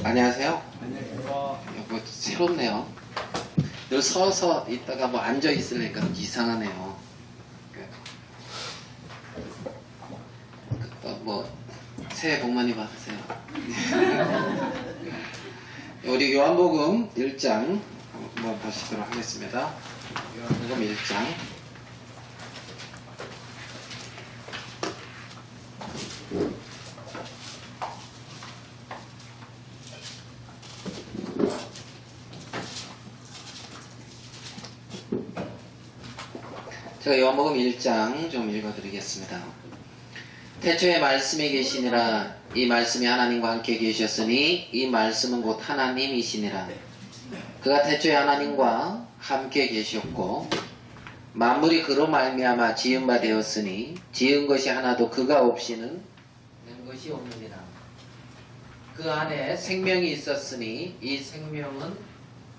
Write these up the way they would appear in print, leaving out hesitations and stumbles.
안녕하세요. 안녕하세요. 뭐 새롭네요. 늘 서서 있다가 뭐 앉아 있으니까 이상하네요. 뭐 새해 복 많이 받으세요. 우리 요한복음 1장 한번 보시도록 하겠습니다. 요한복음 1장. 제가 요한복음 1장 좀 읽어드리겠습니다. 태초에 말씀이 계시니라. 이 말씀이 하나님과 함께 계셨으니 이 말씀은 곧 하나님이시니라. 그가 태초에 하나님과 함께 계셨고 만물이 그로 말미암아 지은 바 되었으니 지은 것이 하나도 그가 없이는 된 것이 없느니라. 그 안에 생명이 있었으니 이 생명은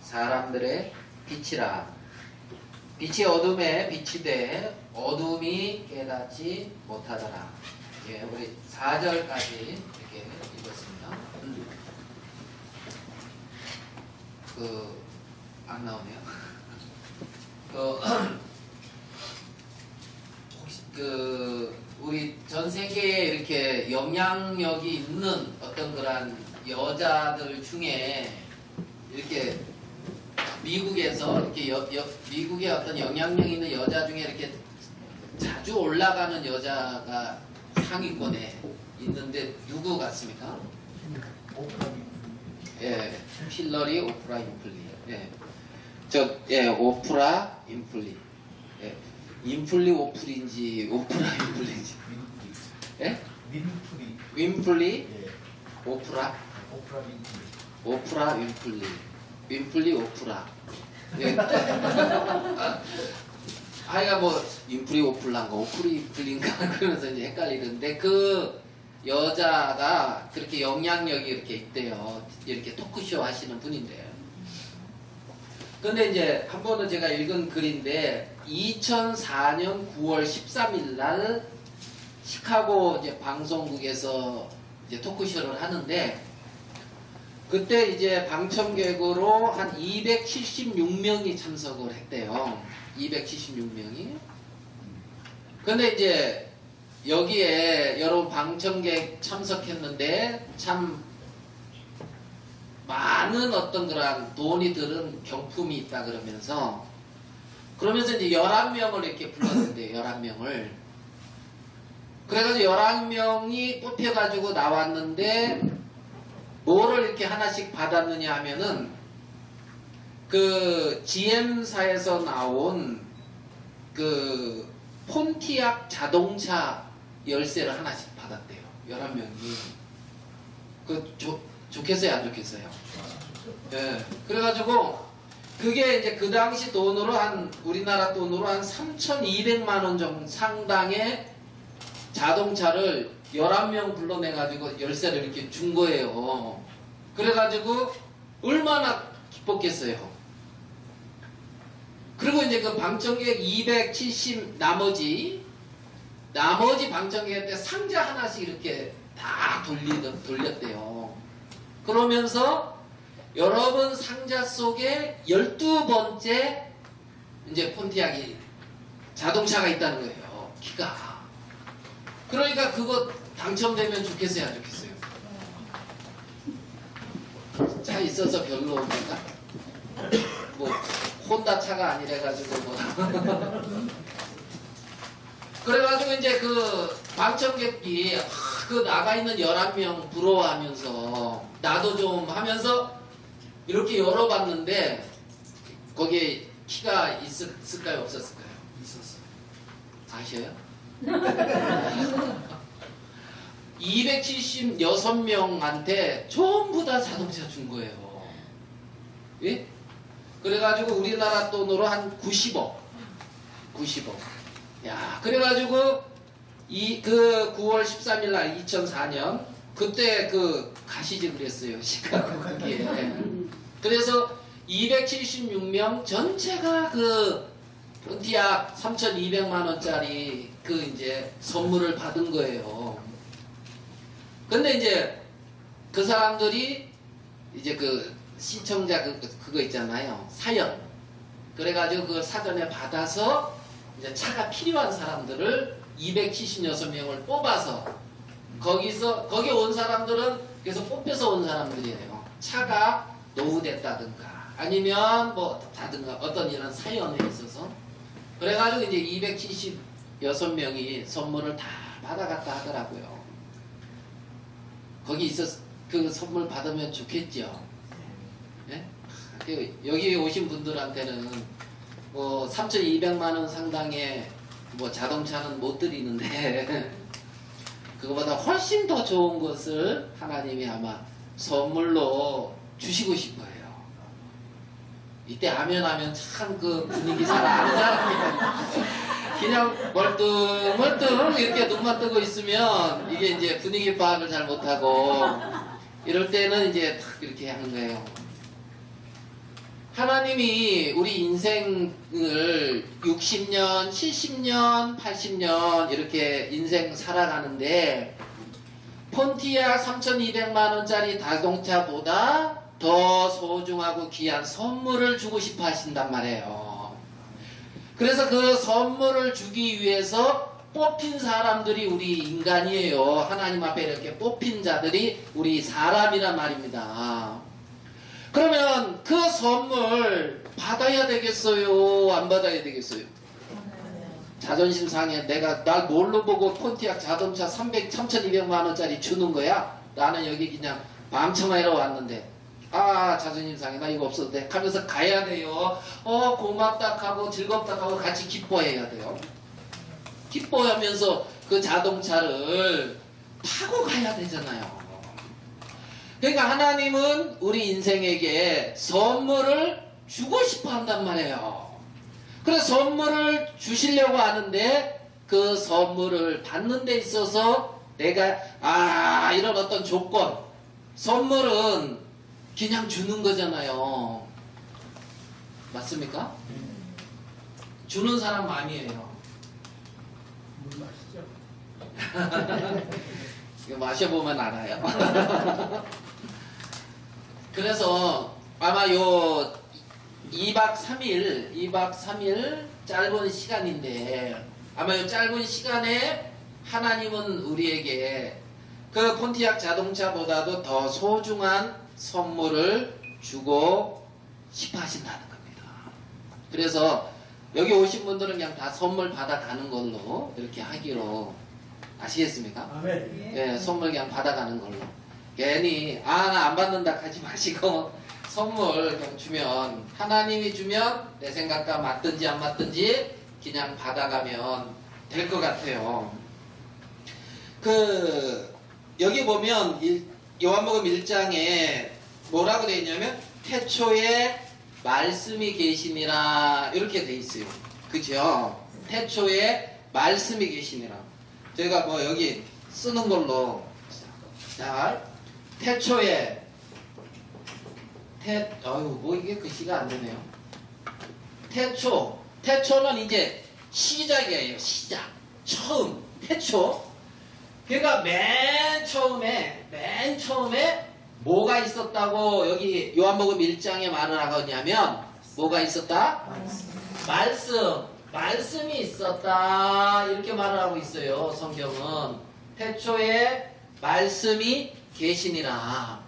사람들의 빛이라. 빛이 어둠에 비치되 어둠이 깨닫지 못하더라. 예, 우리 4절까지 이렇게 읽었습니다. 안 나오네요. 혹시 우리 전 세계에 이렇게 영향력이 있는 어떤 그런 여자들 중에 이렇게 미국에서 이렇게 미국의 어떤 영향력 있는 여자 중에 이렇게 자주 올라가는 여자가 상위권에 있는데 누구 같습니까? 예, 힐러리 오프라 인플리. 예, 오프라 인플리. 예, 인플리 오프리인지 오프라 인플리인지. 예? 윈플리. 예. 오프라. 오프라 윈플리. 오프라 윈플리. 윈플리 오프라. 예. 하여가 뭐 인플리 오플란가 오프리 인플리인가 그러면서 이제 헷갈리는데 그 여자가 그렇게 영향력이 이렇게 있대요. 이렇게 토크쇼 하시는 분인데요. 근데 이제 한 번은 제가 읽은 글인데 2004년 9월 13일 날 시카고 이제 방송국에서 이제 토크쇼를 하는데 그때 이제 방청객으로 한 276명이 참석을 했대요. 276명이. 근데 이제 여기에 여러분 방청객 참석했는데 참 많은 어떤 그런 돈이 들은 경품이 있다 그러면서 이제 11명을 이렇게 불렀는데 11명을. 그래가지고 11명이 뽑혀가지고 나왔는데 뭐를 이렇게 하나씩 받았느냐 하면은 그 GM사에서 나온 그 폰티악 자동차 열쇠를 하나씩 받았대요. 11명이. 좋겠어요, 안 좋겠어요? 예. 그래가지고 그게 이제 그 당시 돈으로 우리나라 돈으로 한 3,200만 원 정도 상당의 자동차를 11명 불러내가지고 열쇠를 이렇게 준 거예요. 그래가지고 얼마나 기뻤겠어요. 그리고 이제 그 방청객 270 나머지 방청객한테 상자 하나씩 이렇게 다 돌렸대요. 그러면서 여러분 상자 속에 12번째 이제 폰티악이 자동차가 있다는 거예요. 키가. 그러니까 그거 당첨되면 좋겠어요, 안 좋겠어요? 차 있어서 별로 없는가? 뭐 혼다 차가 아니래가지고 뭐 그래가지고 이제 그 방청객이 그 나가 있는 11명 부러워하면서 나도 좀 하면서 이렇게 열어봤는데 거기에 키가 있을까요, 없었을까요? 있었어요. 아셔요? 276명한테 전부 다 자동차 준 거예요. 예? 그래가지고 우리나라 돈으로 한 90억. 야, 그래가지고 그 9월 13일 날 2004년 그때 가시지 그랬어요. 시카고 거기에. 그래서 276명 전체가 폰티악 3,200만 원짜리 이제 선물을 받은 거예요. 근데 이제 그 사람들이 이제 그 시청자 그거 있잖아요. 사연. 그래가지고 그걸 사전에 받아서 이제 차가 필요한 사람들을 276명을 뽑아서 거기 온 사람들은 그래서 뽑혀서 온 사람들이에요. 차가 노후됐다든가 아니면 뭐 다든가 어떤 이런 사연에 있어서 그래가지고 이제 276명이 선물을 다 받아갔다 하더라고요. 거기 있어서 그 선물 받으면 좋겠죠. 예? 여기 오신 분들한테는 뭐 3,200만 원 상당의 뭐 자동차는 못 드리는데 그거보다 훨씬 더 좋은 것을 하나님이 아마 선물로 주시고 싶어요. 이때 아멘 참 그 분위기 잘 아는 사람이에요. 그냥 멀뚱멀뚱 이렇게 눈만 뜨고 있으면 이게 이제 분위기 파악을 잘 못하고 이럴 때는 이제 탁 이렇게 하는 거예요. 하나님이 우리 인생을 60년, 70년, 80년 이렇게 인생 살아가는데 폰티악 3,200만 원짜리 자동차보다 더 소중하고 귀한 선물을 주고 싶어 하신단 말이에요. 그래서 그 선물을 주기 위해서 뽑힌 사람들이 우리 인간이에요. 하나님 앞에 이렇게 뽑힌 자들이 우리 사람이란 말입니다. 그러면 그 선물 받아야 되겠어요? 안 받아야 되겠어요? 자존심 상해. 내가 날 뭘로 보고 폰티악 자동차 3,200만 원짜리 주는 거야? 나는 여기 그냥 망청하러 왔는데 아 자존심 상해. 나 이거 없어도 돼. 하면서 가야 돼요. 고맙다 하고 즐겁다 하고 같이 기뻐해야 돼요. 기뻐하면서 그 자동차를 타고 가야 되잖아요. 그러니까 하나님은 우리 인생에게 선물을 주고 싶어 한단 말이에요. 그래서 선물을 주시려고 하는데 그 선물을 받는 데 있어서 내가 이런 어떤 조건 선물은 그냥 주는 거잖아요. 맞습니까? 주는 사람 아니에요. 물 마시죠? 이거 마셔보면 알아요. 그래서 아마 요 2박 3일 짧은 시간인데 아마 요 짧은 시간에 하나님은 우리에게 그 폰티악 자동차보다도 더 소중한 선물을 주고 싶어 하신다는 겁니다. 그래서 여기 오신 분들은 그냥 다 선물 받아가는 걸로 이렇게 하기로 아시겠습니까? 아멘. 예, 선물 그냥 받아가는 걸로. 괜히 나 안 받는다 하지 마시고 선물 그냥 주면 하나님이 주면 내 생각과 맞든지 안 맞든지 그냥 받아가면 될 것 같아요. 여기 보면 요한복음 1장에 뭐라고 되어 있냐면 태초에 말씀이 계시니라 이렇게 되어 있어요. 그죠? 태초에 말씀이 계시니라. 제가 뭐 여기 쓰는 걸로 자 태초에 뭐 이게 글씨가 안 되네요. 태초는 이제 시작이에요. 시작. 처음. 태초. 그러니까 맨 처음에 뭐가 있었다고 여기 요한복음 1장에 말을 하거냐면 뭐가 있었다? 말씀이 있었다 이렇게 말을 하고 있어요. 성경은 태초에 말씀이 계시니라.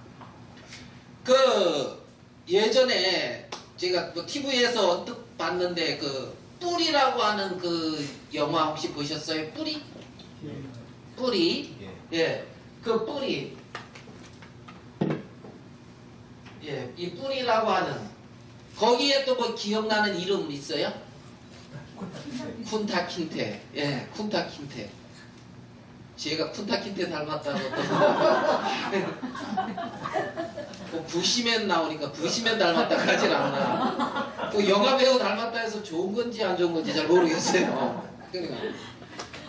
예전에 제가 TV에서 언뜻 봤는데 뿌리라고 하는 그 영화 혹시 보셨어요? 뿌리? 예, 그 뿌리. 예, 이 뿌리라고 하는 거기에 또 뭐 기억나는 이름 있어요? 쿤타킨테. 예, 쿤타킨테. 제가 쿤타킨테 닮았다고 또 부시맨 나오니까 부시맨 닮았다 하질 않나. 그 영화 배우 닮았다 해서 좋은 건지 안 좋은 건지 잘 모르겠어요. 그러니까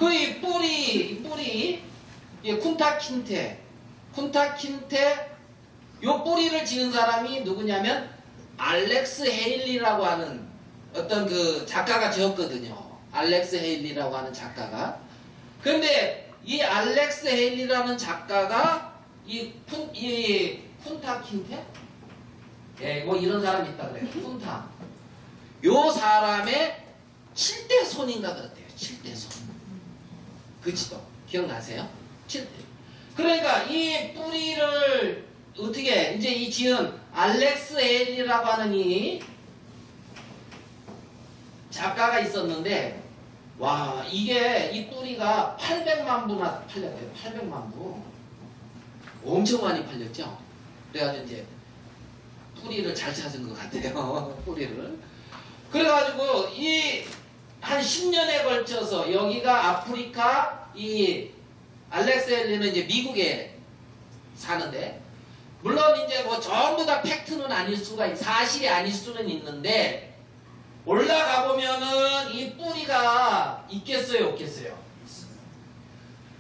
이 뿌리 예, 쿤타킨테 요 뿌리를 지은 사람이 누구냐면 알렉스 헤일리라고 하는 어떤 그 작가가 지었거든요. 알렉스 헤일리라고 하는 작가가. 그런데 이 알렉스 헤일리라는 작가가 이 쿤타킨테 예, 뭐 이런 사람이 있다 그래요. 훈타. 요 사람의 7대 손인가 그랬대요. 7대 손. 그치도 기억나세요? 7대. 그러니까 이 뿌리를 어떻게 이제 이 지은 알렉스 엘이라고 하는 이 작가가 있었는데 와 이게 이 뿌리가 800만 부나 팔렸대요. 800만 부. 엄청 많이 팔렸죠. 그래가지고 이제 뿌리를 잘 찾은 것 같아요. 뿌리를. 그래가지고 이 한 10년에 걸쳐서 여기가 아프리카 이 알렉스 엘리는 이제 미국에 사는데 물론 이제 뭐 전부 다 팩트는 아닐 수가 사실이 아닐 수는 있는데 올라가 보면은 이 뿌리가 있겠어요, 없겠어요?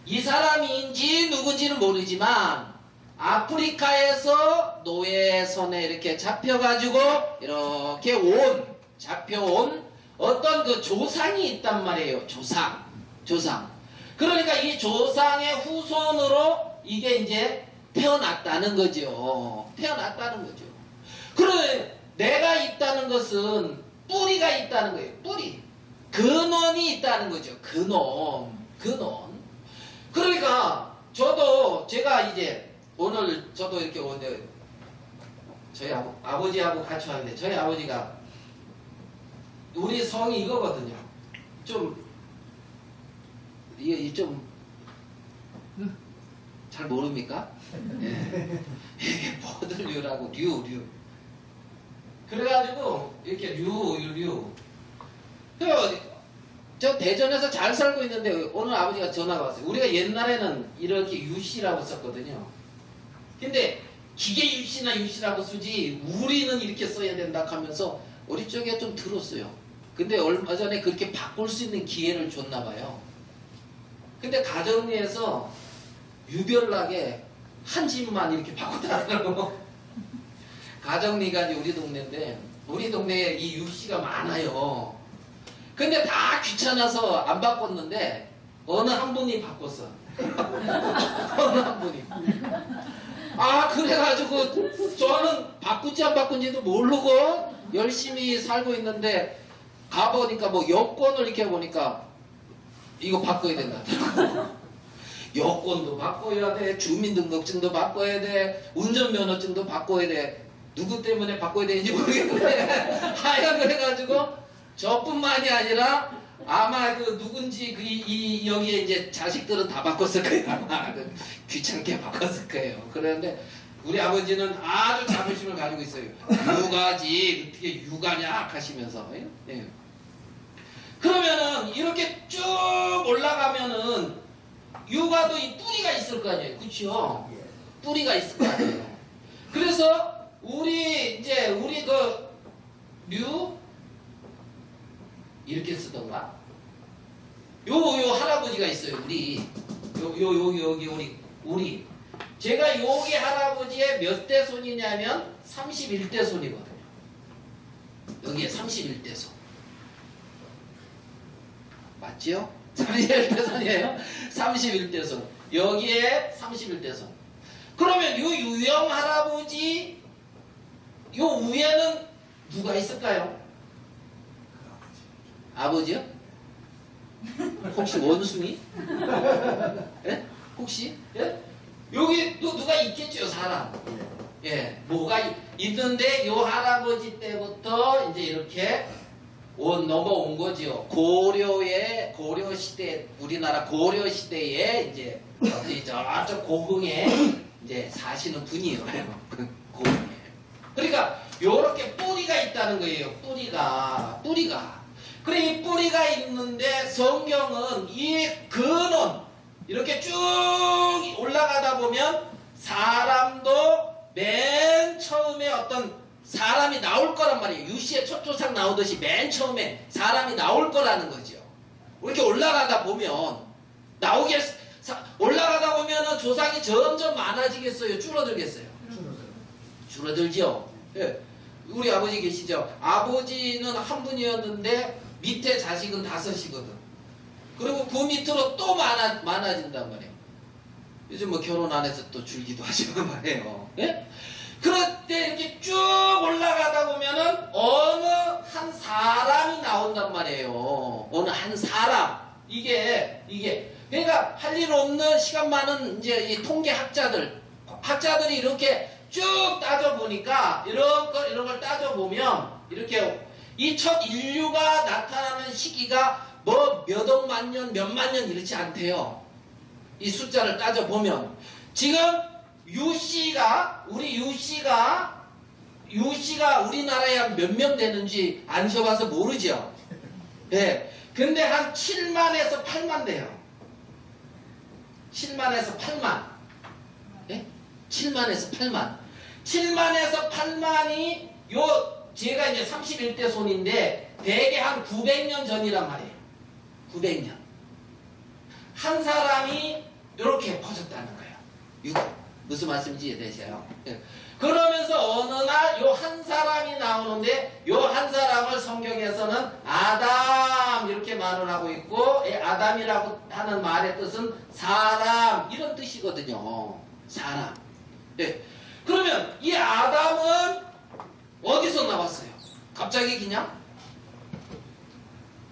이 사람인지 누군지는 모르지만 아프리카에서 노예선에 이렇게 잡혀가지고 이렇게 잡혀온 어떤 그 조상이 있단 말이에요. 조상. 그러니까 이 조상의 후손으로 이게 이제 태어났다는 거죠. 그래 내가 있다는 것은 뿌리가 있다는 거예요. 뿌리. 근원이 있다는 거죠. 근원. 그러니까 제가 이제 오늘 저도 이렇게 오는데 저희 아버지하고 같이 왔는데 저희 아버지가 우리 성이 이거거든요. 이게 좀 잘 모릅니까? 예. 이게 버들류라고 류. 그래가지고 이렇게 류. 저 대전에서 잘 살고 있는데 오늘 아버지가 전화가 왔어요. 우리가 옛날에는 이렇게 유씨라고 썼거든요. 근데 기계 유씨라고 쓰지 우리는 이렇게 써야 된다 하면서 우리 쪽에 좀 들었어요. 근데 얼마 전에 그렇게 바꿀 수 있는 기회를 줬나 봐요. 근데 가정리에서 유별나게 한 집만 이렇게 바꾸더라고요. 가정리가 이제 우리 동네인데 우리 동네에 이 유씨가 많아요. 근데 다 귀찮아서 안 바꿨는데 어느 한 분이 바꿨어. 어느 한 분이. 그래가지고 저는 바꾼지 안 바꾼지도 모르고 열심히 살고 있는데 가보니까 뭐 여권을 이렇게 보니까 이거 바꿔야 된다. 여권도 바꿔야 돼, 주민등록증도 바꿔야 돼, 운전면허증도 바꿔야 돼. 누구 때문에 바꿔야 되는지 모르겠는데 하여간 그래가지고 저뿐만이 아니라 아마 그 누군지 여기에 이제 자식들은 다 바꿨을 거예요. 아마 귀찮게 바꿨을 거예요. 그런데 우리 아버지는 아주 자부심을 가지고 있어요. 육아지 어떻게 육아냐 하시면서. 예. 그러면은 이렇게 쭉 올라가면은 육아도 이 뿌리가 있을 거 아니에요. 그렇죠? 뿌리가 있을 거 아니에요. 그래서 우리 류 이렇게 쓰던가. 요 할아버지가 있어요. 우리 제가 여기 할아버지의 몇 대 손이냐면 31대 손이거든요. 여기에 31대 손. 맞죠? 31대 손이에요. 31대 손. 여기에 31대 손. 그러면 요 유영 할아버지 요 위에는 누가 있을까요? 아버지요? 혹시 원숭이? 예? 혹시? 예? 여기 또 누가 있겠죠, 사람. 예, 뭐가 있는데 요 할아버지 때부터 이제 이렇게 넘어온 거죠. 고려 시대, 우리나라 고려 시대에 이제 저쪽 고흥에 이제 사시는 분이에요. 고흥에. 그러니까 요렇게 뿌리가 있다는 거예요. 뿌리가. 그래 이 뿌리가 있는데 성경은 이 근원 이렇게 쭉 올라가다 보면 사람도 맨 처음에 어떤 사람이 나올 거란 말이에요. 유씨의 첫 조상 나오듯이 맨 처음에 사람이 나올 거라는 거죠. 이렇게 올라가다 보면 올라가다 보면은 조상이 점점 많아지겠어요? 줄어들겠어요? 줄어들죠. 예. 우리 아버지 계시죠? 아버지는 한 분이었는데 밑에 자식은 5이거든. 그리고 그 밑으로 또 많아진단 말이에요. 요즘 뭐 결혼 안 해서 또 줄기도 하시고 말이에요. 예? 때 이렇게 쭉 올라가다 보면은 어느 한 사람이 나온단 말이에요. 어느 한 사람. 이게 그러니까 할 일 없는 시간 많은 이제 이 학자들이 이렇게 쭉 따져보니까 이런 걸 따져보면 이렇게 이 첫 인류가 나타나는 시기가 뭐 몇 억만 년, 몇만 년 이렇지 않대요. 이 숫자를 따져보면 지금 유씨가 우리나라에 한 몇 명 되는지 안 쉬어봐서 모르죠. 네. 근데 한 7만에서 8만 돼요. 7만에서 8만. 예? 7만에서 8만. 7만에서 8만이 제가 이제 31대 손인데 대개 한 900년 전이란 말이에요. 900년. 한 사람이 이렇게 퍼졌다는 거예요. 무슨 말씀인지 이해되세요? 예. 그러면서 어느 날 요 한 사람이 나오는데 요 한 사람을 성경에서는 아담 이렇게 말을 하고 있고 아담이라고 하는 말의 뜻은 사람 이런 뜻이거든요. 사람. 네. 그러면 이 아담은 어디서 나왔어요? 갑자기 그냥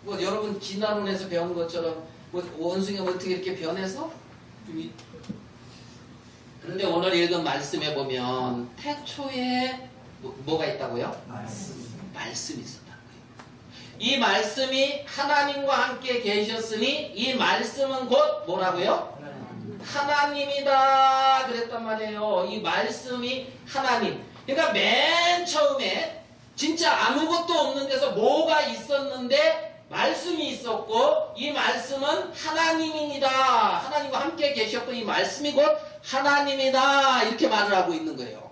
뭐 여러분 진화론에서 배운 것처럼 뭐 원숭이가 어떻게 이렇게 변해서 그런데 오늘 읽은 말씀에 보면 태초에 뭐가 있다고요? 말씀이 있었다는 거예요. 이 말씀이 하나님과 함께 계셨으니 이 말씀은 곧 뭐라고요? 하나님이다 그랬단 말이에요. 이 말씀이 하나님. 그러니까 맨 처음에 진짜 아무것도 없는 데서 뭐가 있었는데 말씀이 있었고 이 말씀은 하나님입니다. 하나님과 함께 계셨고 이 말씀이 곧 하나님이다 이렇게 말을 하고 있는 거예요.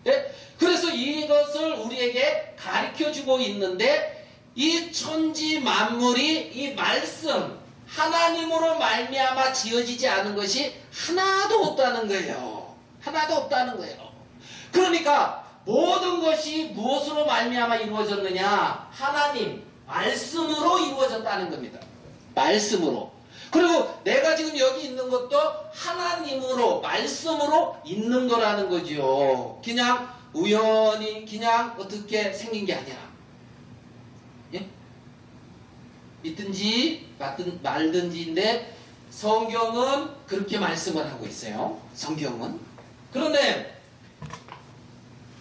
네? 그래서 이것을 우리에게 가르쳐주고 있는데 이 천지 만물이 이 말씀 하나님으로 말미암아 지어지지 않은 것이 하나도 없다는 거예요. 하나도 없다는 거예요. 그러니까 모든 것이 무엇으로 말미암아 이루어졌느냐? 하나님 말씀으로 이루어졌다는 겁니다. 말씀으로. 그리고 내가 지금 여기 있는 것도 하나님으로 말씀으로 있는 거라는 거죠. 그냥 우연히 그냥 어떻게 생긴 게 아니라 예? 있든지 말든지인데 성경은 그렇게 말씀을 하고 있어요. 성경은. 그런데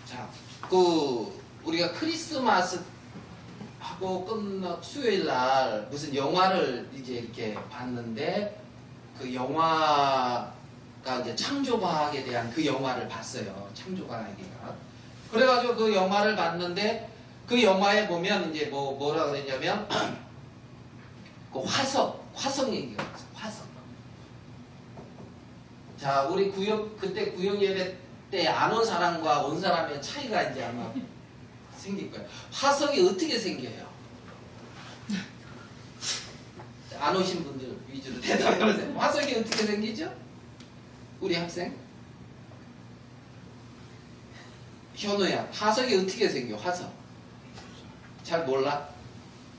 자, 우리가 크리스마스 하고 끝나 수요일 날 무슨 영화를 이제 이렇게 봤는데 그 영화가 이제 창조과학에 대한 그 영화를 봤어요. 창조과학이가. 그래가지고 그 영화를 봤는데 그 영화에 보면 이제 뭐라 그랬냐면 그 화성 얘기가 있어요. 화성. 자, 우리 그때 구역 예배 때 안 온 사람과 온 사람의 차이가 이제 아마 생길 거예요. 화성이 어떻게 생겨요? 안 오신 분들 위주로 대답해보세요. 화성이 어떻게 생기죠? 우리 학생? 현우야, 화성이 어떻게 생겨? 화성. 잘 몰라?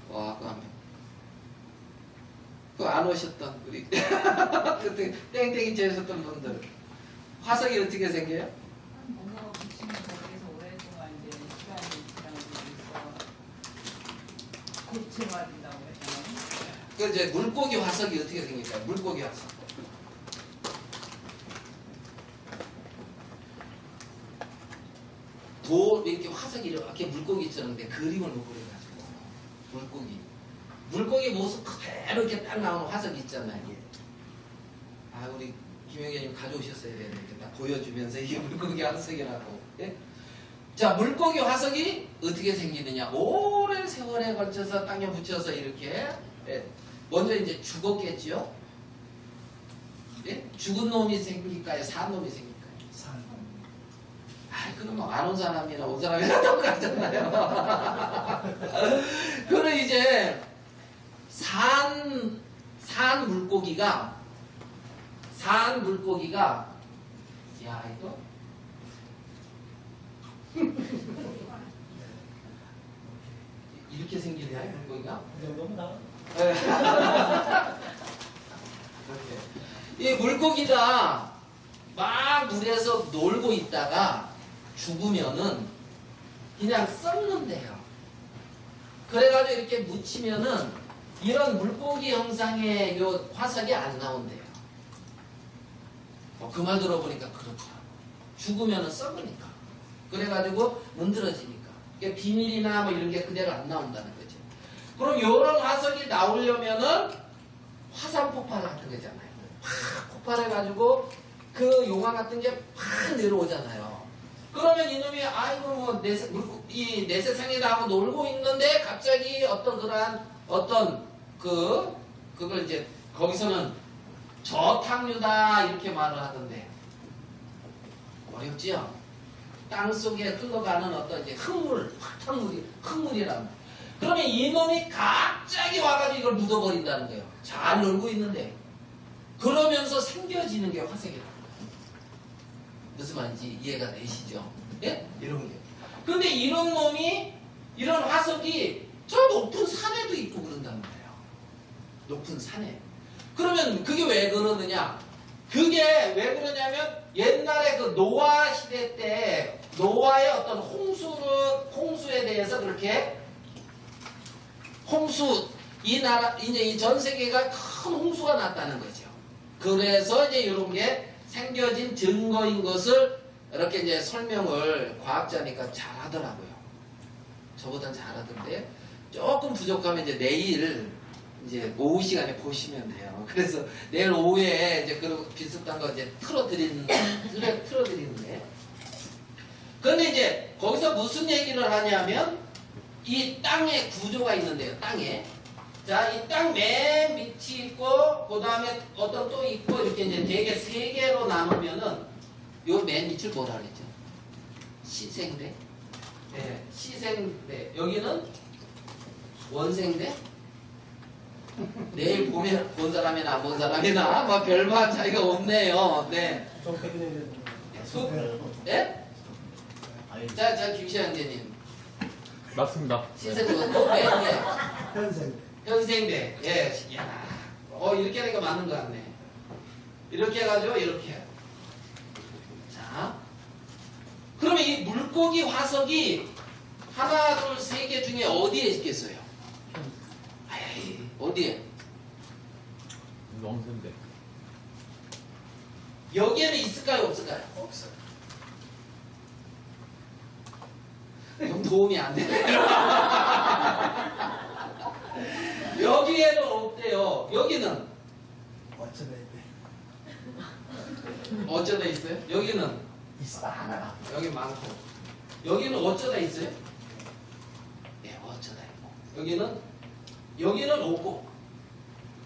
와, 그거 안 오셨던 우리 그때 땡땡이 재셨던 분들 화성이 어떻게 생겨요? 뭔가 붙이는 거기에서 오랫동안 이제 시간이 지나면서 고체화된다고 했잖아요. 그 이제 물고기 화석이 어떻게 생길까요? 물고기 화석. 이렇게 화석이 이렇게 물고기처럼 내 그림을 못 그려가지고 물고기 모습 그대로 이렇게 딱 나오는 화석이 있잖아요. 아, 우리 김영애님 가져오셨어야 되는데 이렇게 딱 보여주면서 이게 물고기 화석이라고. 예? 자, 물고기 화석이 어떻게 생기느냐? 오랜 세월에 걸쳐서 땅에 묻혀서 이렇게 예. 먼저 이제 죽었겠죠? 예? 죽은 놈이 생길까요? 산 놈이 생길까요? 그럼 안 온 사람이나 온 사람이나 똑같잖아요. 그럼 이제 산 물고기가 야 이거 이렇게 생기냐 물고기가? 그 정도면 나. 이렇게 이 물고기가 막 물에서 놀고 있다가 죽으면은 그냥 썩는데요. 그래가지고 이렇게 묻히면은 이런 물고기 형상의 요 화석이 안 나온대요. 그 말 들어보니까 그렇다. 죽으면은 썩으니까. 그래가지고 문드러지니까. 이게 비밀이나 뭐 이런 게 그대로 안 나온다는 거죠. 그럼 요런 화석이 나오려면은 화산 폭발 같은 거잖아요. 확 폭발해가지고 그 용화 같은 게 확 내려오잖아요. 그러면 이놈이 아이고 뭐 이 내 세상이다 하고 놀고 있는데 갑자기 어떤 그러한 어떤 그걸 이제 거기서는 저탕류다 이렇게 말을 하던데 어렵지요? 땅 속에 흘러가는 어떤 이제 흙물이란. 그러면 이놈이 갑자기 와가지고 이걸 묻어버린다는 거예요. 잘 놀고 있는데. 그러면서 생겨지는 게 화석이라는 거예요. 무슨 말인지 이해가 되시죠? 예? 이런 게. 근데 이런 놈이, 이런 화석이 저 높은 산에도 있고 그런단 말이에요. 높은 산에. 그러면 그게 왜 그러느냐? 그게 왜 그러냐면 옛날에 그 노아 시대 때 노아의 어떤 홍수에 대해서 그렇게 이 나라, 이제 이 전 세계가 큰 홍수가 났다는 거죠. 그래서 이제 이런 게 생겨진 증거인 것을 이렇게 이제 설명을 과학자니까 잘하더라고요. 저보단 잘하던데 조금 부족하면 이제 내일 이제 오후 시간에 보시면 돼요. 그래서 내일 오후에 이제 그런 비슷한 거 이제 틀어드리는데. 그런데 이제 거기서 무슨 얘기를 하냐면 이 땅의 구조가 있는데요. 땅에. 자, 이 땅 맨 밑이 있고 그 다음에 어떤 또 있고 이렇게 이제 대개 세 개로 나누면은 요 맨 밑을 뭐라 그랬죠? 시생대. 네, 시생대. 여기는 원생대. 내일 보면 본 사람이나 안 본 사람이나 뭐 별반 차이가 없네요. 네. 예? 자, 김시환대님. 맞습니다. 시생대 또 맨에 현생. 현생대. 예. 야, 이렇게 하니까 맞는 것 같네. 이렇게 해가지고 이렇게. 자, 그러면 이 물고기 화석이 하나, 둘, 세 개 중에 어디에 있겠어요? 에이, 어디에? 왕생대. 여기에는 있을까요, 없을까요? 없어요. 좀 도움이 안 되네요. 여기에는 없대요. 여기는 어쩌다 이제 어쩌다 있어요? 여기는 있어 하나가. 여기 많고. 여기는 어쩌다 있어요? 예, 어쩌다 있고. 여기는 없고.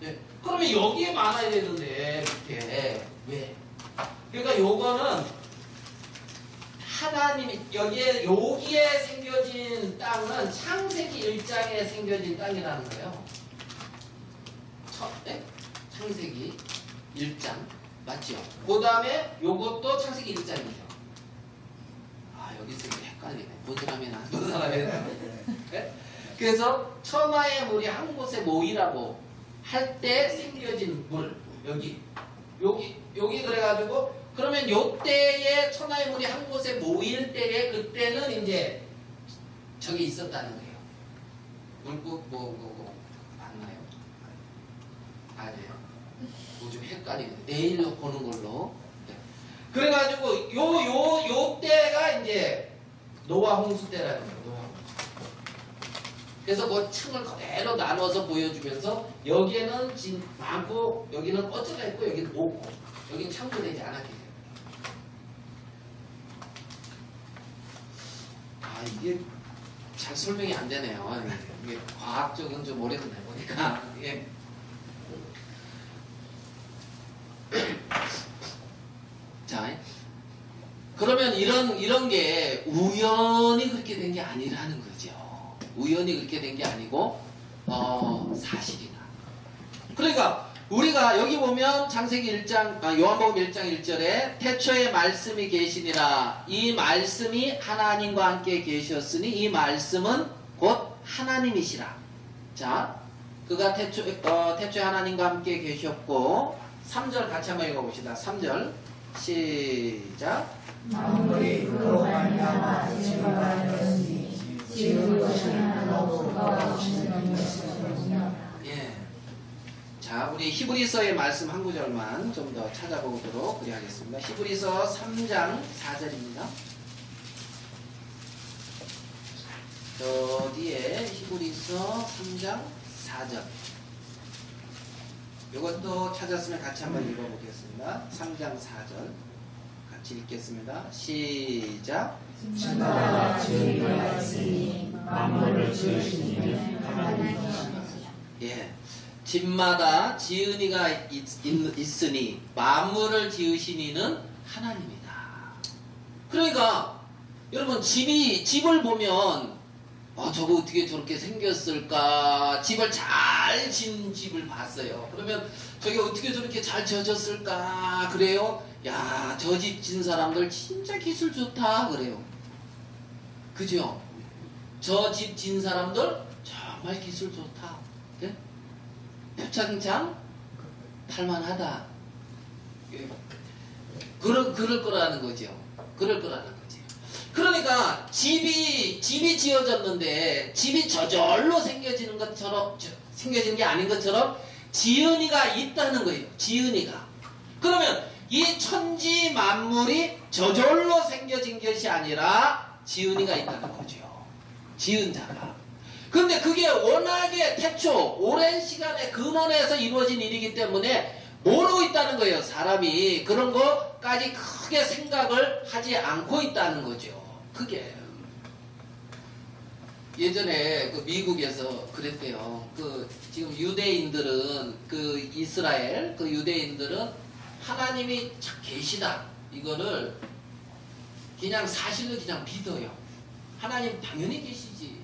예. 그러면 여기에 많아야 되는데 이렇게 왜? 그러니까 요거는 하나님이 여기에 생겨진 땅은 창세기 1장에 생겨진 땅이라는 거예요. 네? 창세기 1장 맞죠? 그 다음에 요것도 창세기 1장이죠. 아, 여기서 헷갈리네. 본 사람이나 안 본 사람이나. 네? 그래서 천하의 물이 한 곳에 모이라고 할 때 생겨진 물. 여기 그래가지고 그러면 요때에 천하의 물이 한 곳에 모일 때에 그때는 이제 저기 있었다는 거예요. 물고 뭐 맞나요? 아니에요. 뭐 좀 헷갈리네. 내일 보는 걸로. 네. 그래가지고 요 때가 이제 노아 홍수 때라는 거예요. 노아 홍수. 그래서 그 층을 그대로 나눠서 보여주면서 여기에는 많고 여기는 어쩌다 있고 여기는 없고 여기는 창조되지 않았기 때문에. 아, 이게 잘 설명이 안 되네요. 이게 과학적은 좀 오래됐네 보니까. 이게 자, 그러면 이런 게 우연히 그렇게 된 게 아니라는 거죠. 우연히 그렇게 된 게 아니고 사실이다. 그러니까 우리가 여기 보면 창세기 1장, 요한복음 1장 1절에 태초에 말씀이 계시니라. 이 말씀이 하나님과 함께 계셨으니 이 말씀은 곧 하나님이시라. 자, 그가 태초에 하나님과 함께 계셨고 3절 같이 한번 읽어봅시다. 3절 시작. 아무리 그로 말미암아 지루가 되었으니 지은 것이 하나도 그가 주시는 것이거든요. 예. 자, 우리 히브리서의 말씀 한 구절만 좀 더 찾아보도록 그리 하겠습니다. 히브리서 3장 4절입니다. 저 뒤에 히브리서 3장 4절. 이것도 찾았으면 같이 한번 읽어보겠습니다. 3장 4절. 같이 읽겠습니다. 시작. 집마다 지으리가 있으니 만물을 지으신 이는 하나님이시니라. 예. 집마다 지은이가 있으니 만물을 지으신 이는 하나님이다. 그러니까 여러분 집을 보면 저거 어떻게 저렇게 생겼을까? 집을 잘 지은 집을 봤어요. 그러면 저게 어떻게 저렇게 잘 지어졌을까? 그래요? 야, 저 집 진 사람들 진짜 기술 좋다 그래요. 그죠? 저 집 진 사람들 정말 기술 좋다. 네? 표창장 탈만하다. 그럴 거라는 거죠. 그럴 거라는 거죠. 그러니까 집이 지어졌는데 집이 저절로 생겨지는 게 아닌 것처럼 지은이가 있다는 거예요. 지은이가. 그러면 이 천지 만물이 저절로 생겨진 것이 아니라 지은이가 있다는 거죠. 지은 자가. 근데 그게 워낙에 태초 오랜 시간에 근원에서 이루어진 일이기 때문에 모르고 있다는 거예요. 사람이 그런 거까지 크게 생각을 하지 않고 있다는 거죠. 그게 예전에 그 미국에서 그랬대요. 지금 유대인들은 이스라엘 유대인들은 하나님이 계시다 이거를 그냥 사실로 그냥 믿어요. 하나님 당연히 계시지.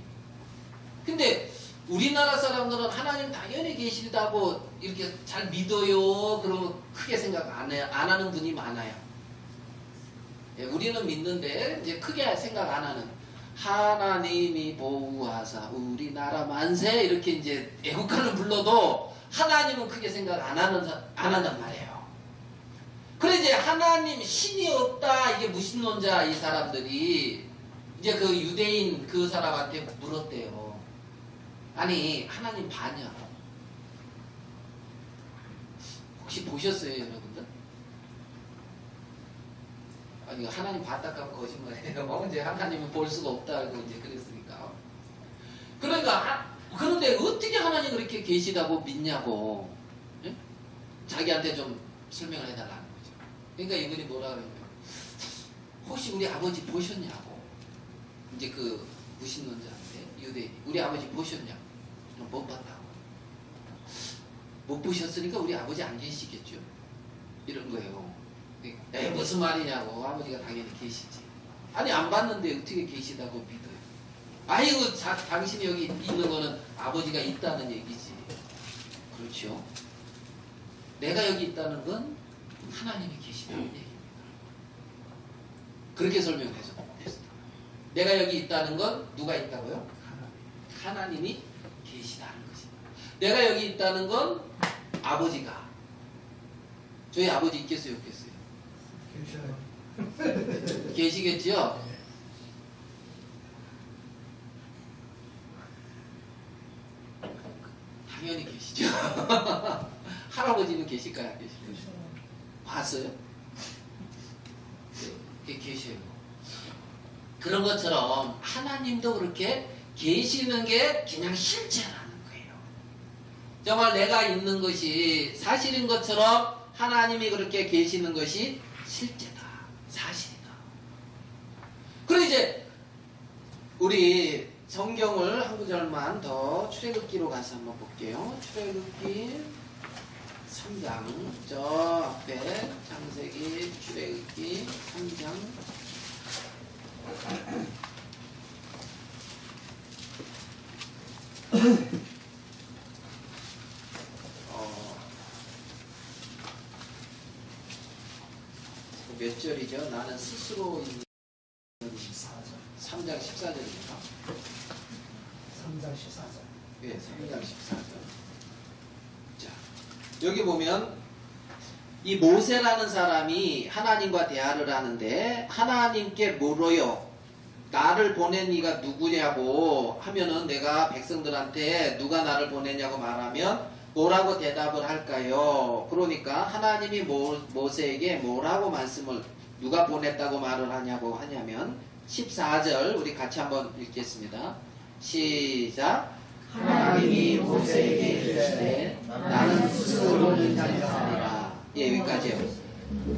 근데 우리나라 사람들은 하나님 당연히 계시다고 이렇게 잘 믿어요. 그러면 크게 생각 안 하는 분이 많아요. 예, 우리는 믿는데 이제 크게 생각 안 하는 하나님이 보호하사 우리나라 만세 이렇게 이제 애국가를 불러도 하나님은 크게 생각 안 한단 말이에요. 그래 이제 하나님 신이 없다 이게 무신론자 이 사람들이 이제 그 유대인 그 사람한테 물었대요. 아니 하나님 봤냐? 혹시 보셨어요 여러분들? 아니 하나님 봤다고 하면 거짓말이에요. 이제 하나님은 볼 수가 없다고 이제 그랬으니까. 그러니까 그런데 어떻게 하나님 그렇게 계시다고 믿냐고. 예? 자기한테 좀 설명을 해달라는 거죠. 그러니까 이분이 뭐라 그러냐면 혹시 우리 아버지 보셨냐고. 이제 그 무신론자한테 유대인이 우리 아버지 보셨냐고. 못 봤다고. 못 보셨으니까 우리 아버지 안 계시겠죠. 이런 거예요. 에이, 무슨 말이냐고. 아버지가 당연히 계시지. 아니 안 봤는데 어떻게 계시다고 믿어요. 아이고 당신이 여기 있는 거는 아버지가 있다는 얘기지. 그렇죠. 내가 여기 있다는 건 하나님이 계시다는 얘기입니다. 그렇게 설명해서 됐습니다. 내가 여기 있다는 건 누가 있다고요? 하나님이 계시다는 것입니다. 내가 여기 있다는 건 아버지가. 저희 아버지 있겠어요 없겠어요? 계셔요. 계시겠지요? 당연히 계시죠. 할아버지는 계실까요? 안 계실까요? 봤어요? 네, 계셔요. 그런 것처럼 하나님도 그렇게 계시는 게 그냥 실체라는 거예요. 정말 내가 있는 것이 사실인 것처럼 하나님이 그렇게 계시는 것이 실제다. 사실이다. 그럼 이제 우리 성경을 한 구절만 더 출애굽기로 가서 한번 볼게요. 출애굽기 3장 저 앞에 창세기 출애굽기 3장 몇 절이죠? 나는 스스로 있는 14절. 3장 14절입니다. 3장 14절. 예, 3장 14절. 자, 여기 보면 이 모세라는 사람이 하나님과 대화를 하는데 하나님께 물어요. 나를 보낸 이가 누구냐고 하면은 내가 백성들한테 누가 나를 보내냐고 말하면 뭐라고 대답을 할까요? 그러니까 하나님이 모세에게 뭐라고 말씀을 누가 보냈다고 말을 하냐고 하냐면 14절 우리 같이 한번 읽겠습니다. 시작. 하나님이 모세에게 이르시되 나는 스스로 있는 자니라. 예, 여기까지요.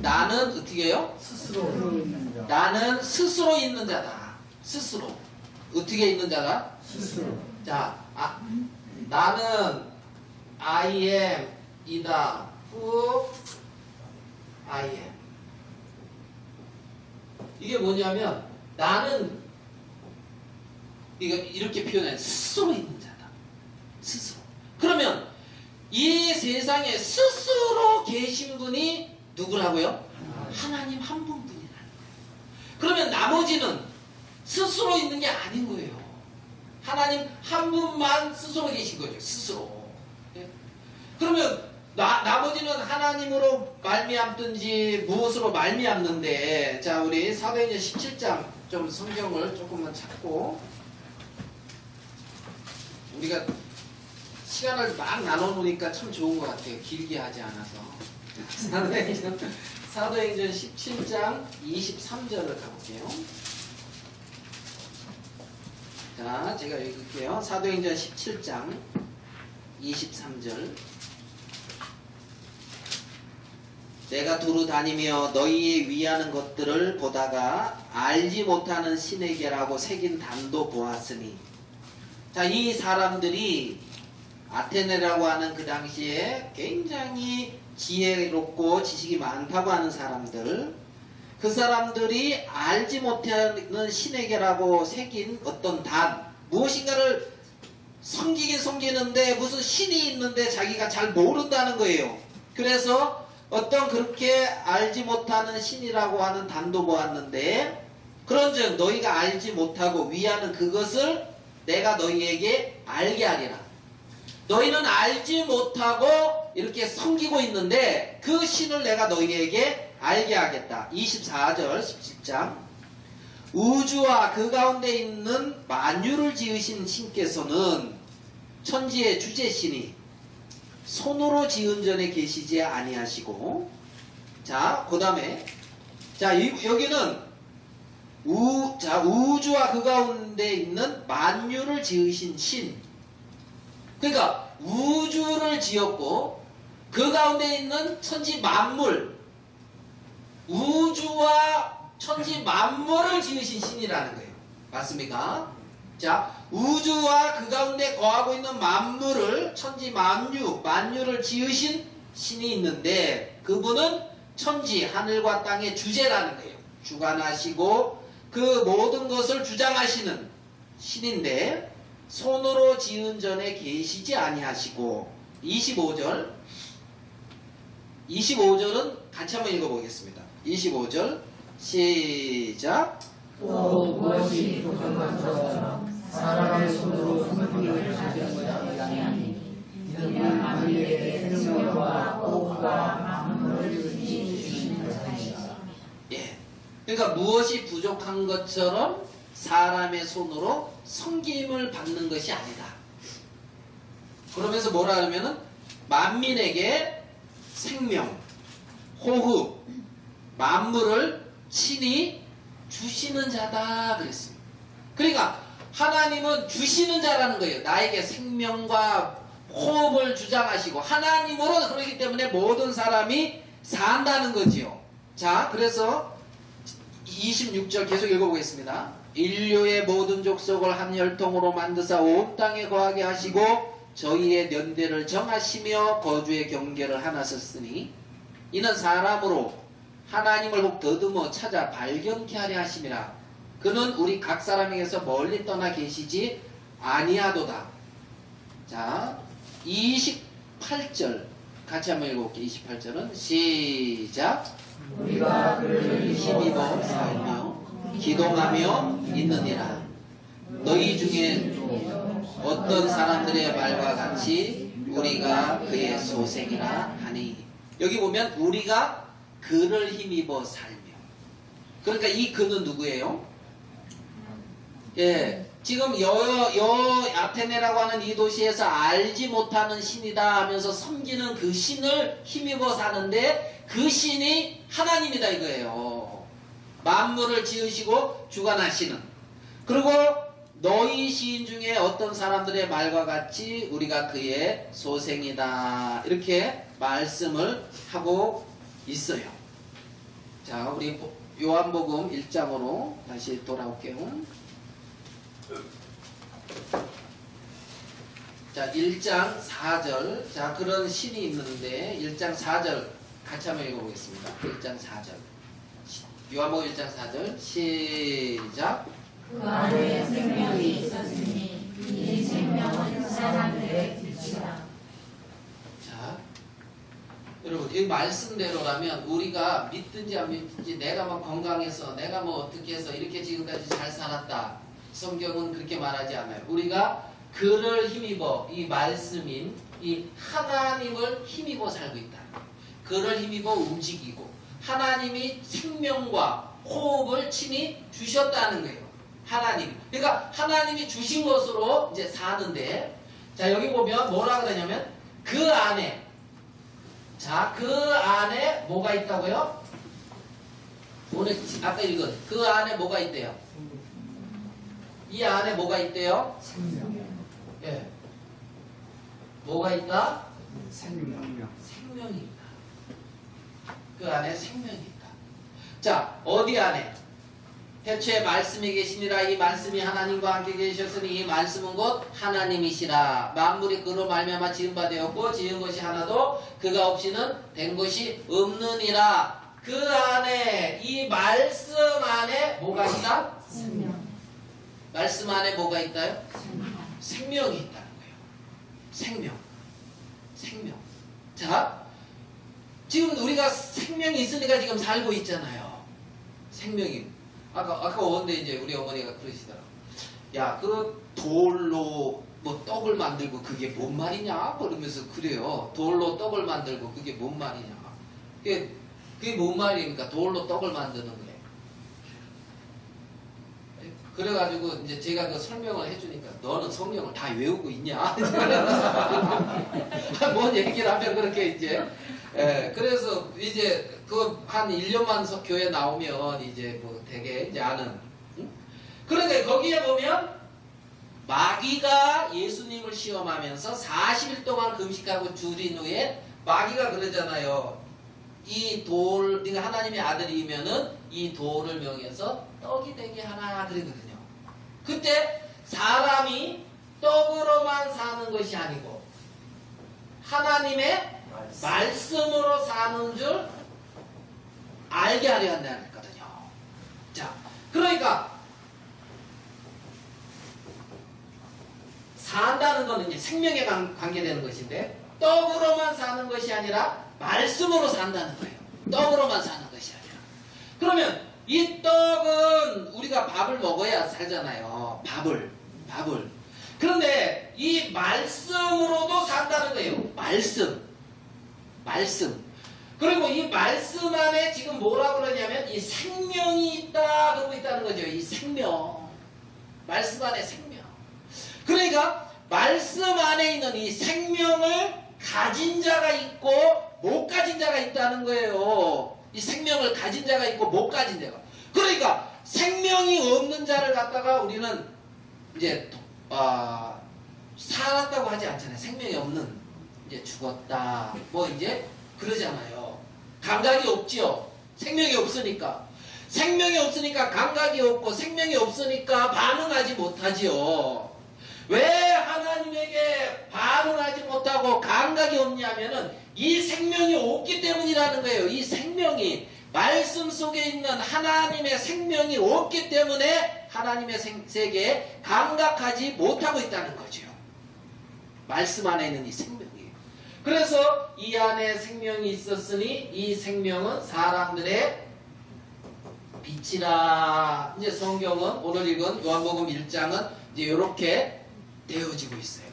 나는 어떻게 해요? 스스로 있는 자. 나는 스스로 있는 자다. 스스로. 어떻게 있는 자다? 스스로. 자, 나는 I am 이다. who I am. 이게 뭐냐면 나는 이렇게 표현해. 스스로 있는 자다. 스스로. 그러면 이 세상에 스스로 계신 분이 누구라고요? 하나님 한 분뿐이라는 거예요. 그러면 나머지는 스스로 있는 게 아닌 거예요. 하나님 한 분만 스스로 계신 거죠. 스스로. 예? 그러면 나머지는 하나님으로 말미암든지 무엇으로 말미암는데, 자 우리 사도행전 17장 좀 성경을 조금만 찾고 우리가 시간을 막 나눠놓으니까 참 좋은 것 같아요. 길게 하지 않아서. 사도행전 17장 23절을 가볼게요. 자, 제가 읽을게요. 사도행전 17장 23절. 내가 두루 다니며 너희의 위하는 것들을 보다가 알지 못하는 신에게라고 새긴 단도 보았으니. 자, 이 사람들이 아테네라고 하는 그 당시에 굉장히 지혜롭고 지식이 많다고 하는 사람들, 그 사람들이 알지 못하는 신에게라고 새긴 어떤 단, 무엇인가를 섬기긴 섬기는데 무슨 신이 있는데 자기가 잘 모른다는 거예요. 그래서 어떤 그렇게 알지 못하는 신이라고 하는 단도 보았는데, 그런즉 너희가 알지 못하고 위하는 그것을 내가 너희에게 알게 하리라. 너희는 알지 못하고 이렇게 섬기고 있는데 그 신을 내가 너희에게 알게 하겠다. 24절 17장. 우주와 그 가운데 있는 만유를 지으신 신께서는 천지의 주제신이 손으로 지은 전에 계시지 아니하시고, 자, 그 다음에, 자, 여기는 우주와 그 가운데 있는 만유를 지으신 신. 그러니까 우주를 지었고 그 가운데 있는 천지 만물, 우주와 천지 만물을 지으신 신이라는 거예요. 맞습니까? 자, 우주와 그 가운데 거하고 있는 만물을, 천지 만유를 지으신 신이 있는데 그분은 천지 하늘과 땅의 주제라는 거예요. 주관하시고 그 모든 것을 주장하시는 신인데 손으로 지은 전에 계시지 아니하시고. 25절은 같이 한번 읽어보겠습니다. 25절 시작. 또 무엇이 부족한 것처럼 사람의 손으로 성품을 가진 것이 아니하니 이는 만민에게 생명과 호흡과 만물을 주시는 자이시라. 예. 그러니까 무엇이 부족한 것처럼 사람의 손으로 섬김을 받는 것이 아니다. 그러면서 뭐라 하면은 만민에게 생명, 호흡, 만물을 친히 주시는 자다 그랬습니다. 그러니까 하나님은 주시는 자라는 거예요. 나에게 생명과 호흡을 주장하시고 하나님으로, 그렇기 때문에 모든 사람이 산다는 거지요. 자, 그래서 26절 계속 읽어보겠습니다. 인류의 모든 족속을 한 혈통으로 만드사 온 땅에 거하게 하시고 저희의 연대를 정하시며 거주의 경계를 하나셨으니 이는 사람으로 하나님을 혹 더듬어 찾아 발견케 하려 하심이라. 그는 우리 각 사람에게서 멀리 떠나 계시지 아니하도다. 자, 28절 같이 한번 읽어볼게요. 28절은 시작. 우리가 그를 힘입어 살며 기동하며 있느니라. 너희 중에 어떤 사람들의 말과 같이 우리가 그의 소생이라 하니. 여기 보면 우리가 그를 힘입어 살며. 그러니까 이 그는 누구예요? 예. 지금 여 아테네라고 하는 이 도시에서 알지 못하는 신이다 하면서 섬기는 그 신을 힘입어 사는데 그 신이 하나님이다 이거예요. 만물을 지으시고 주관하시는. 그리고 너희 시인 중에 어떤 사람들의 말과 같이 우리가 그의 소생이다 이렇게 말씀을 하고 있어요. 자, 우리 요한복음 1장으로 다시 돌아올게요. 자, 1장 4절. 자, 그런 신이 있는데 1장 4절 같이 한번 읽어보겠습니다. 1장 4절. 요한복음 1장 4절 시작. 그 안에 생명이 있었으니 이 생명은 사람들의 빛이라. 자, 여러분 이 말씀대로라면 우리가 믿든지 안 믿든지 내가 막 건강해서 내가 뭐 어떻게 해서 이렇게 지금까지 잘 살았다. 성경은 그렇게 말하지 않아요. 우리가 그를 힘입어 이 말씀인 이 하나님을 힘입어 살고 있다. 그를 힘입어 움직이고 하나님이 생명과 호흡을 친히 주셨다는 거예요. 하나님. 그러니까 하나님이 주신 것으로 이제 사는데 자 여기 보면 뭐라 그러냐면 그 안에 자 그 안에 뭐가 있다고요? 오늘 아까 읽은 그 안에 뭐가 있대요? 이 안에 뭐가 있대요? 생명. 예. 뭐가 있다? 생명. 생명이 있다. 그 안에 생명이 있다. 자, 어디 안에? 태초에 말씀이 계시니라. 이 말씀이 하나님과 함께 계셨으니 이 말씀은 곧 하나님이시라. 만물이 그로 말미암아 지은 바 되었고 지은 것이 하나도 그가 없이는 된 것이 없느니라. 그 안에 이 말씀 안에 뭐가 있다? 생명. 말씀 안에 뭐가 있다요? 생명이 있다는 거예요. 생명. 생명. 자, 지금 우리가 생명이 있으니까 지금 살고 있잖아요. 생명이. 아까 오는데 이제 우리 어머니가 그러시더라고. 야, 그 돌로 뭐 떡을 만들고 그게 뭔 말이냐? 그러면서 그래요. 돌로 떡을 만들고 그게 뭔 말이냐? 그게 뭔 말입니까? 돌로 떡을 만드는 거예요. 그래가지고 이제 제가 그 설명을 해주니까 너는 성경을 다 외우고 있냐? 뭔 얘기를 하면 그렇게 이제 그래서 이제 그 한 1년만 교회 나오면 이제 뭐 되게 이제 아는. 응? 그런데 거기에 보면 마귀가 예수님을 시험하면서 40일 동안 금식하고 줄인 후에 마귀가 그러잖아요. 이 돌, 네가 하나님의 아들이면은 이 돌을 명해서 떡이 되게 하나 그러거든요. 그때 사람이 떡으로만 사는 것이 아니고 하나님의 말씀으로 사는 줄 알게 하려 한다는 거거든요. 자, 그러니까 산다는 것은 이제 생명에 관계되는 것인데 떡으로만 사는 것이 아니라 말씀으로 산다는 거예요. 떡으로만 사는 것이 아니라. 그러면 이 떡은 우리가 밥을 먹어야 살잖아요. 밥을. 그런데 이 말씀으로도 산다는 거예요. 말씀. 그리고 이 말씀 안에 지금 뭐라고 그러냐면 이 생명이 있다 그러고 있다는 거죠. 이 생명. 말씀 안에 생명. 그러니까 말씀 안에 있는 이 생명을 가진 자가 있고 못 가진 자가 있다는 거예요. 이 생명을 가진 자가 있고 못 가진 자가. 그러니까 생명이 없는 자를 갖다가 우리는 이제 살았다고 하지 않잖아요. 생명이 없는 이제 죽었다 뭐 이제 그러잖아요. 감각이 없지요. 생명이 없으니까. 생명이 없으니까 감각이 없고 생명이 없으니까 반응하지 못하지요. 왜 하나님에게 반응하지 못하고 감각이 없냐면은 이 생명이 없기 때문이라는 거예요. 이 생명이 말씀 속에 있는 하나님의 생명이 없기 때문에 하나님의 세계에 감각하지 못하고 있다는 거죠. 말씀 안에 있는 이 생명이. 그래서 이 안에 생명이 있었으니 이 생명은 사람들의 빛이라. 이제 성경은 오늘 읽은 요한복음 1장은 이제 이렇게 되어지고 있어요.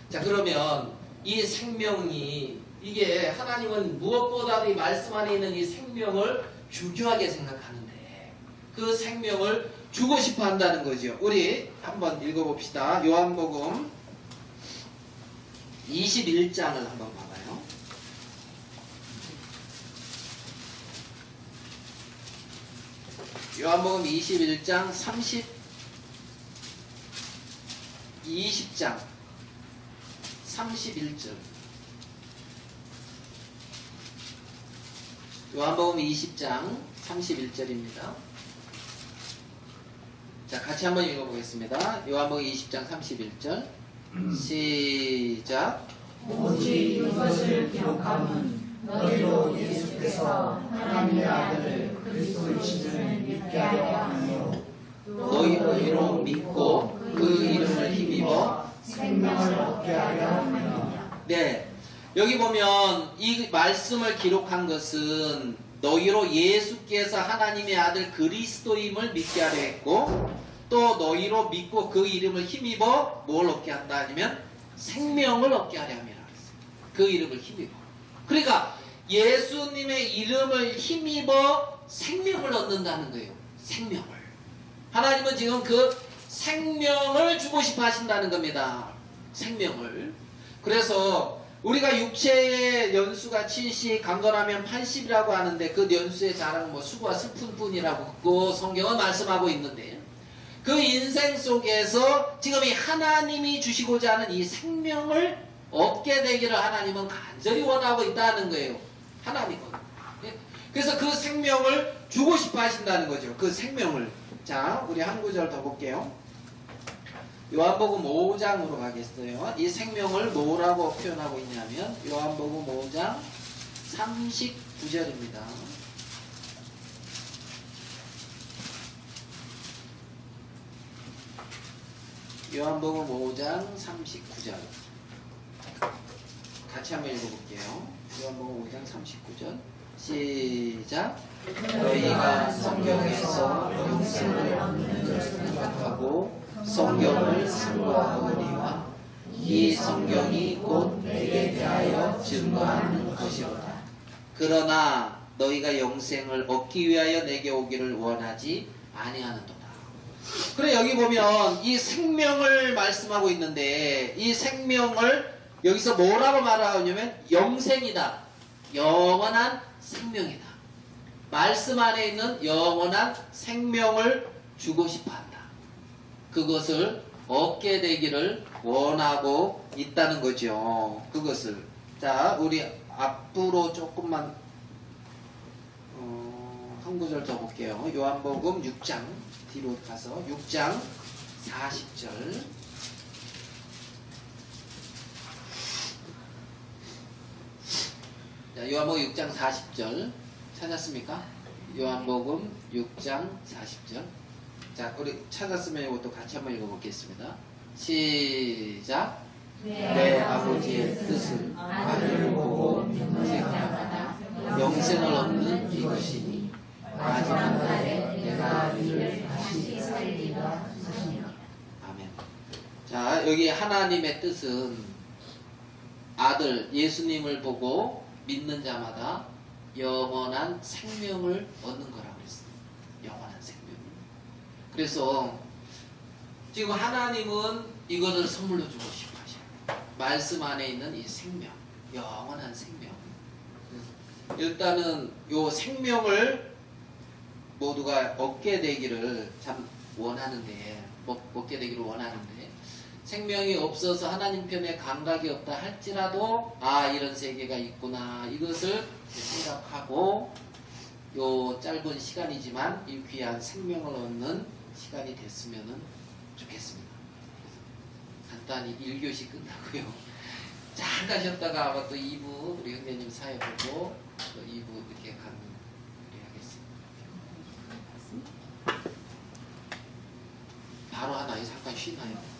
자, 그러면 이 생명이 이게 하나님은 무엇보다도 이 말씀 안에 있는 이 생명을 중요하게 생각하는데 그 생명을 주고 싶어 한다는 거죠. 우리 한번 읽어봅시다. 요한복음 21장을 한번 봐봐요. 요한복음 21장 20장 31절. 요한복음 20장 31절입니다. 자, 같이 한번 읽어보겠습니다. 요한복음 20장 31절. 시작. 오직 이것을 기록함은 너희로 예수께서 하나님의 아들 그리스도이심을 믿게 하려 하며 너희로 믿고 그 이름을 힘입어 생명을 얻게 하려 함이니라. 네. 여기 보면 이 말씀을 기록한 것은 너희로 예수께서 하나님의 아들 그리스도임을 믿게 하려 했고 또 너희로 믿고 그 이름을 힘입어 뭘 얻게 한다 아니면 생명을 얻게 하려 함이라 그랬어요. 그 이름을 힘입어. 그러니까 예수님의 이름을 힘입어 생명을 얻는다는 거예요. 생명을. 하나님은 지금 그 생명을 주고 싶어 하신다는 겁니다. 생명을. 그래서 우리가 육체의 연수가 70, 강건하면 80이라고 하는데 그 연수의 자랑은 뭐 수고와 슬픈 뿐이라고 그 성경은 말씀하고 있는데 그 인생 속에서 지금 이 하나님이 주시고자 하는 이 생명을 얻게 되기를 하나님은 간절히 원하고 있다는 거예요. 하나님은. 그래서 그 생명을 주고 싶어 하신다는 거죠. 그 생명을. 자, 우리 한 구절 더 볼게요. 요한복음 5장으로 가겠어요. 이 생명을 뭐라고 표현하고 있냐면 요한복음 5장 39절입니다. 요한복음 5장 39절. 같이 한번 읽어볼게요. 요한복음 5장 39절. 시작. 너희가 성경에서 영생을 얻는 것을 생각하고 성경을 상고하거니와 이 성경이 곧 내게 대하여 증거하는 것이로다. 그러나 너희가 영생을 얻기 위하여 내게 오기를 원하지 아니하는도다. 그래 여기 보면 이 생명을 말씀하고 있는데 이 생명을 여기서 뭐라고 말하냐면 영생이다. 영원한 생명이다. 말씀 안에 있는 영원한 생명을 주고 싶어 한다. 그것을 얻게 되기를 원하고 있다는 거죠. 그것을. 자, 우리 앞으로 조금만 한 구절 더 볼게요. 요한복음 6장 뒤로 가서 6장 40절. 자, 요한복음 6장 40절 찾았습니까? 요한복음 6장 40절. 자, 우리 찾았으면 이것도 같이 한번 읽어보겠습니다. 시작. 내 아버지의 뜻을 아들을 보고 믿는 자마다 영생을 얻는 이것이니 마지막 날에 내가 이를 다시 살리라 하시니라. 아멘. 자, 여기 하나님의 뜻은 아들 예수님을 보고 믿는 자마다 영원한 생명을 얻는 거라고 했어요. 영원한 생명. 그래서 지금 하나님은 이것을 선물로 주고 싶어 하셔요. 말씀 안에 있는 이 생명, 영원한 생명. 일단은 요 생명을 모두가 얻게 되기를 참 원하는데, 얻게 되기를 원하는데, 생명이 없어서 하나님 편에 감각이 없다 할지라도 아 이런 세계가 있구나 이것을 생각하고 요 짧은 시간이지만 이 귀한 생명을 얻는 시간이 됐으면 좋겠습니다. 간단히 1교시 끝나고요. 잠깐 쉬었다가 아마 또 2부 우리 형제님 사회 보고 또 2부 이렇게 가는 하겠습니다. 바로 하나요? 잠깐 쉬나요?